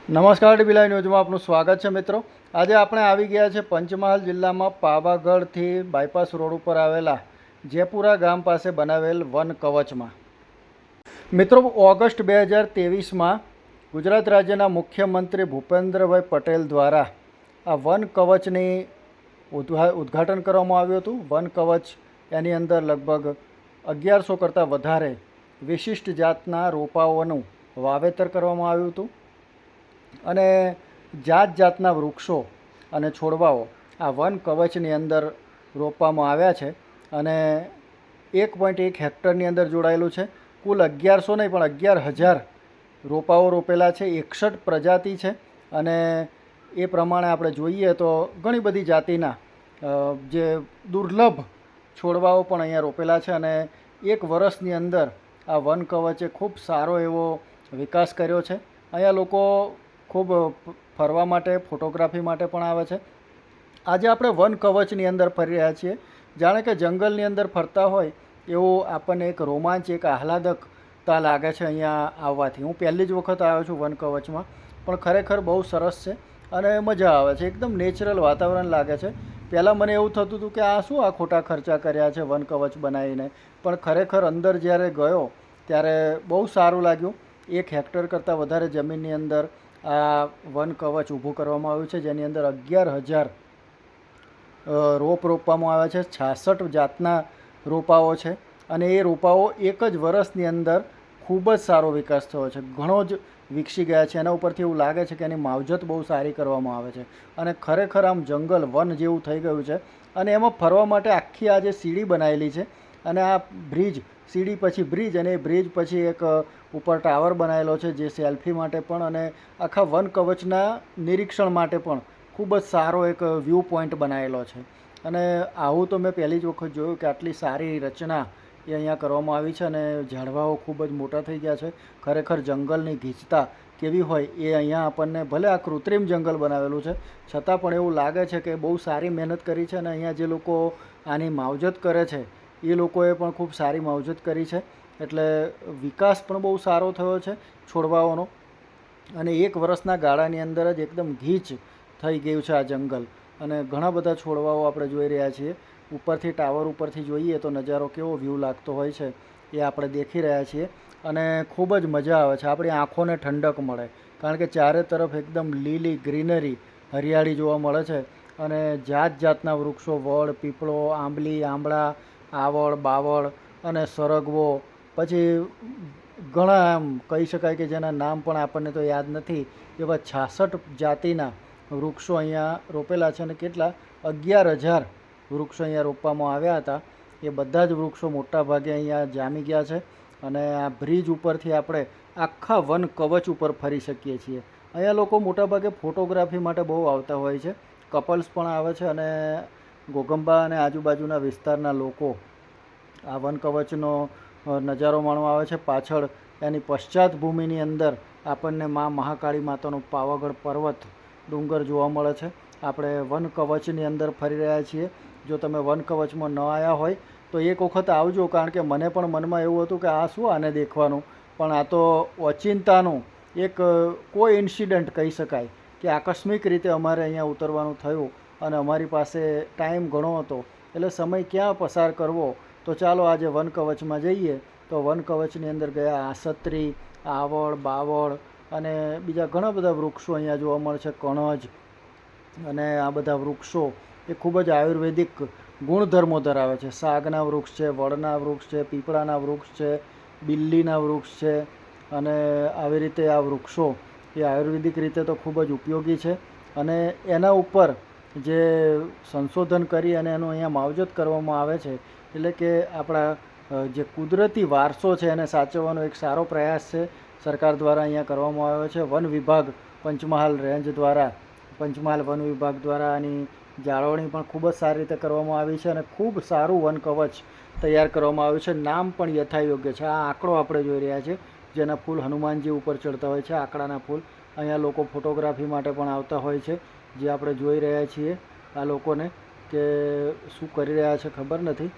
નમસ્કાર ડીબી ન્યૂઝમાં આપનું સ્વાગત છે મિત્રો। આજે આપણે આવી ગયા છે પંચમહાલ જિલ્લામાં પાવાગઢથી બાયપાસ રોડ ઉપર આવેલા જેપુરા ગામ પાસે બનાવેલ વન કવચમાં। મિત્રો, ઓગસ્ટ 2023માં ગુજરાત રાજ્યના મુખ્યમંત્રી ભૂપેન્દ્રભાઈ પટેલ દ્વારા આ વન કવચની ઉદ્ઘાટન કરવામાં આવ્યું હતું। વન કવચ એની અંદર લગભગ 1100 કરતાં વધારે વિશિષ્ટ જાતના રોપાઓનું વાવેતર કરવામાં આવ્યું હતું અને જાત જાતના વૃક્ષો અને છોડવાઓ આ વન કવચની અંદર રોપવામાં આવ્યા છે અને 1.1 હેક્ટરની અંદર જોડાયેલું છે। કુલ 1100 નહીં પણ 11,000 રોપાઓ રોપેલા છે। 61 પ્રજાતિ છે અને એ પ્રમાણે આપણે જોઈએ તો ઘણી બધી જાતિના જે દુર્લભ છોડવાઓ પણ અહીંયા રોપેલા છે અને 1 વર્ષની અંદર આ વન કવચે ખૂબ સારો એવો વિકાસ કર્યો છે। અહીંયા લોકો ખૂબ ફરવા માટે, ફોટોગ્રાફી માટે પણ આવે છે। આજે આપણે વન કવચની અંદર ફરી રહ્યા છીએ, જાણે કે જંગલની અંદર ફરતા હોય એવું આપણને એક રોમાંચ, એક આહલાદકતા લાગે છે અહીંયા આવવાથી। હું પહેલી જ વખત આવ્યો છું વન કવચમાં, પણ ખરેખર બહુ સરસ છે અને મજા આવે છે। એકદમ નેચરલ વાતાવરણ લાગે છે। પહેલાં મને એવું થતું હતું કે આ શું આ ખોટા ખર્ચા કર્યા છે વન કવચ બનાવીને, પણ ખરેખર અંદર જ્યારે ગયો ત્યારે બહુ સારું લાગ્યું। 1 હેક્ટર કરતાં વધારે જમીનની અંદર આ વન કવચ ઊભું કરવામાં આવ્યું છે, જેની અંદર 11,000 રોપ રોપવામાં આવ્યા છે। 66 જાતના રોપાઓ છે અને એ રોપાઓ એક જ વર્ષની અંદર ખૂબ જ સારો વિકાસ થયો છે, ઘણો જ વિકસી ગયા છે। એના ઉપરથી એવું લાગે છે કે એની માવજત બહુ સારી કરવામાં આવે છે અને ખરેખર આમ જંગલ વન જેવું થઈ ગયું છે। અને એમાં ફરવા માટે આખી આ જે સીડી બનાવેલી છે અને આ બ્રિજ, સીડી પછી બ્રિજ અને એ બ્રિજ પછી એક ઉપર ટાવર બનાવેલો છે જે સેલ્ફી માટે પણ અને આખા વન કવચના નિરીક્ષણ માટે પણ ખૂબ જ સારો એક વ્યૂ પોઈન્ટ બનાવેલો છે। અને આવું તો મેં પહેલી જ વખત જોયું કે આટલી સારી રચના એ અહીંયા કરવામાં આવી છે અને ઝાડવાઓ ખૂબ જ મોટા થઈ ગયા છે। ખરેખર જંગલની ગીચતા કેવી હોય એ અહીંયા આપણને, ભલે આ કૃત્રિમ જંગલ બનાવેલું છે છતાં પણ એવું લાગે છે કે બહુ સારી મહેનત કરી છે અને અહીંયા જે લોકો આની માવજત કરે છે એ લોકોએ પણ ખૂબ સારી માવજત કરી છે, એટલે વિકાસ પણ બહુ સારો થયો છે છોડવાઓનો અને 1 વર્ષના ગાળાની અંદર જ એકદમ ગીચ થઈ ગયું છે આ જંગલ અને ઘણા બધા છોડવાઓ આપણે જોઈ રહ્યા છીએ। ઉપરથી, ટાવર ઉપરથી જોઈએ તો નજારો કેવો વ્યૂ લાગતો હોય છે એ આપણે દેખી રહ્યા છીએ અને ખૂબ જ મજા આવે છે। આપણી આંખોને ઠંડક મળે કારણ કે ચારે તરફ એકદમ લીલી ગ્રીનરી, હરિયાળી જોવા મળે છે અને જાત જાતના વૃક્ષો, વડ, પીપળો, આંબલી, આંબળા, આવળ, બાવળ અને સરગવો, પછી ઘણા આમ કહી શકાય કે જેના નામ પણ આપણને તો યાદ નથી એવા 66 જાતિના વૃક્ષો અહીંયા રોપેલા છે અને કેટલા 11,000 વૃક્ષો અહીંયા રોપવામાં આવ્યા હતા। એ બધા જ વૃક્ષો મોટા ભાગે અહીંયા જામી ગયા છે અને આ બ્રિજ ઉપરથી આપણે આખા વન કવચ ઉપર ફરી શકીએ છીએ। અહીંયા લોકો મોટાભાગે ફોટોગ્રાફી માટે બહુ આવતા હોય છે, કપલ્સ પણ આવે છે અને ઘોગંબા અને આજુબાજુના વિસ્તારના લોકો આ વન કવચનો નજારો માણવા આવે છે। પાછળ એની પશ્ચાત ભૂમિની અંદર આપણને મહાકાળી માતાનો પાવાગઢ પર્વત ડુંગર જોવા મળે છે। આપણે વન કવચની અંદર ફરી રહ્યા છીએ। જો તમે વન કવચમાં ન આવ્યા હોય તો એક વખત આવજો, કારણ કે મને પણ મનમાં એવું હતું કે આ શું આને દેખવાનું, પણ આ તો ઓચિંતાનું એક કોઈ ઇન્સિડન્ટ કહી શકાય કે આકસ્મિક રીતે અમારે અહીંયા ઉતરવાનું થયું અને અમારી પાસે ટાઈમ ઘણો હતો એટલે સમય ક્યાં પસાર કરવો, તો ચાલો આજે વન કવચમાં જઈએ। તો વન કવચની અંદર ગયા। આસત્રી, આવળ, બાવળ અને બીજા ઘણા બધા વૃક્ષો અહીંયા જોવા મળે છે, કણજ અને આ બધા વૃક્ષો એ ખૂબ જ આયુર્વેદિક ગુણધર્મો ધરાવે છે। સાગના વૃક્ષ છે, વડના વૃક્ષ છે, પીપળાના વૃક્ષ છે, બિલ્લીના વૃક્ષ છે અને આવી રીતે આ વૃક્ષો એ આયુર્વેદિક રીતે તો ખૂબ જ ઉપયોગી છે અને એના ઉપર જે સંશોધન કરી અને એનું અહીંયા માવજત કરવામાં આવે છે, એટલે કે આપણા જે કુદરતી વારસો છે એને સાચવવાનો એક સારો પ્રયાસ છે સરકાર દ્વારા અહીંયા કરવામાં આવ્યો છે। વન વિભાગ, પંચમહાલ રેન્જ દ્વારા, પંચમહાલ વન વિભાગ દ્વારા આની જાળવણી પણ ખૂબ જ સારી રીતે કરવામાં આવી છે અને ખૂબ સારું વન કવચ તૈયાર કરવામાં આવ્યું છે। નામ પણ યથાયોગ્ય છે। આ આંકડો આપણે જોઈ રહ્યા છીએ, જેના ફૂલ હનુમાનજી ઉપર ચડતા હોય છે, આંકડાના ફૂલ। અહીંયા લોકો ફોટોગ્રાફી માટે પણ આવતા હોય છે, જે આપણે જોઈ રહ્યા છીએ। આ લોકોને કે શું કરી રહ્યા છે ખબર નથી,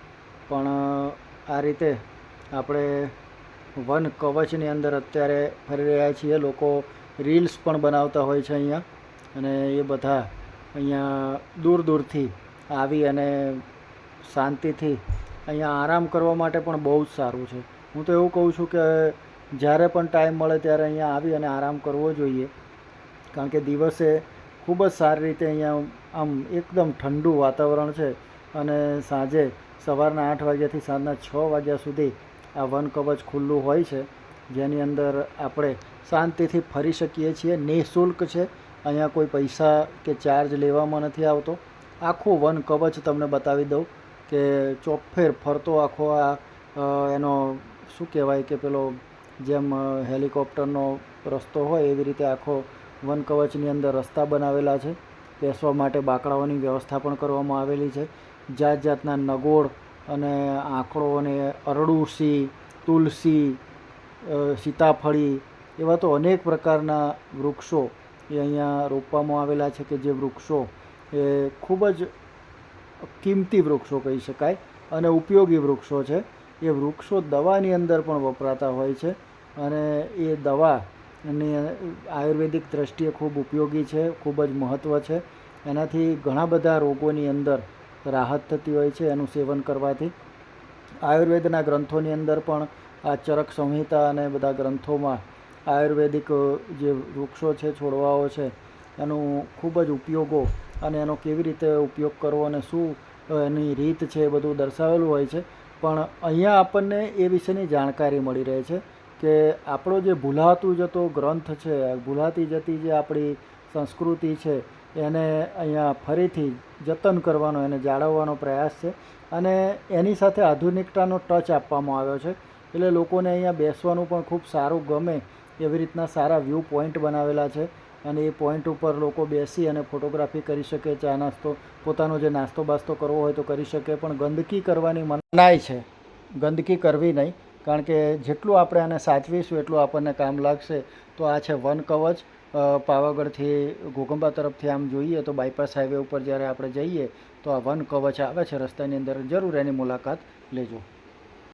પણ આ રીતે આપણે વન કવચની અંદર અત્યારે ફરી રહ્યા છીએ। લોકો રીલ્સ પણ બનાવતા હોય છે અહીંયા, અને એ બધા અહીંયા દૂર દૂરથી આવી અને શાંતિથી અહીંયા આરામ કરવા માટે પણ બહુ જ સારું છે. હું તો એવું કહું છું કે જ્યારે પણ ટાઈમ મળે ત્યારે અહીંયા આવી અને આરામ કરવો જોઈએ, કારણ કે દિવસે ખૂબ જ સારી રીતે અહીંયા આમ એકદમ ઠંડુ વાતાવરણ છે, અને સાંજે સવારના 8 વાગ્યાથી સાંજના 6 વાગ્યા સુધી આ વન કવચ ખુલ્લું હોય છે, જેની અંદર આપણે શાંતિથી ફરી શકીએ છીએ. નિઃશુલ્ક છે, અહીંયા કોઈ પૈસા કે ચાર્જ લેવામાં નથી આવતો. આખું વન કવચ તમને બતાવી દઉં કે ચોફેર ફરતો આખો આ એનો શું કહેવાય કે પેલો જેમ હેલિકોપ્ટરનો રસ્તો હોય એવી રીતે આખો વન કવચની અંદર રસ્તા બનાવેલા છે. બેસવા માટે બાકડાઓની વ્યવસ્થા પણ કરવામાં આવેલી છે. જાત જાતના નગોળ અને આંકડો અને અરડુસી, તુલસી, સીતાફળી એવા તો અનેક પ્રકારના વૃક્ષો એ અહીંયા રોપવામાં આવેલા છે, કે જે વૃક્ષો એ ખૂબ જ કિંમતી વૃક્ષો કહી શકાય અને ઉપયોગી વૃક્ષો છે. એ વૃક્ષો દવાની અંદર પણ વપરાતા હોય છે, અને એ દવાની આયુર્વેદિક દ્રષ્ટિએ ખૂબ ઉપયોગી છે, ખૂબ જ મહત્ત્વ છે. એનાથી ઘણા બધા રોગોની અંદર રાહત થતી હોય છે એનું સેવન કરવાથી. આયુર્વેદના ગ્રંથોની અંદર પણ આ ચરક સંહિતા અને બધા ગ્રંથોમાં આયુર્વેદિક જે વૃક્ષો છે, છોડવાઓ છે, એનું ખૂબ જ ઉપયોગો અને એનો કેવી રીતે ઉપયોગ કરવો અને શું એની રીત છે એ બધું દર્શાવેલું હોય છે. પણ અહીંયા આપણને એ વિશેની જાણકારી મળી રહે છે કે આપણો જે ભૂલાતું જતો ગ્રંથ છે, ભૂલાતી જતી જે આપણી સંસ્કૃતિ છે, એને અહીંયા ફરીથી જતન કરવાનો, એને જાળવવાનો પ્રયાસ છે, અને એની સાથે આધુનિકતાનો ટચ આપવામાં આવ્યો છે. એટલે લોકોને અહીંયા બેસવાનું પણ ખૂબ સારું ગમે એવી રીતના સારા વ્યૂ પોઈન્ટ બનાવેલા છે, અને એ પોઈન્ટ ઉપર લોકો બેસી અને ફોટોગ્રાફી કરી શકે, ચા નાસ્તો પોતાનો જે નાસ્તો બાસ્તો કરવો હોય તો કરી શકે. પણ ગંદકી કરવાની મનાઈ છે, ગંદકી કરવી નહીં, કારણ કે જેટલું આપણે આને સાચવીશું એટલું આપણને કામ લાગશે. તો આ છે વન કવચ. પાવાગઢથી ઘોગંબા તરફથી આમ જોઈએ તો બાયપાસ હાઈવે ઉપર જ્યારે આપણે જઈએ તો આ વન કવચ આવે છે રસ્તાની અંદર, જરૂર એની મુલાકાત લેજો.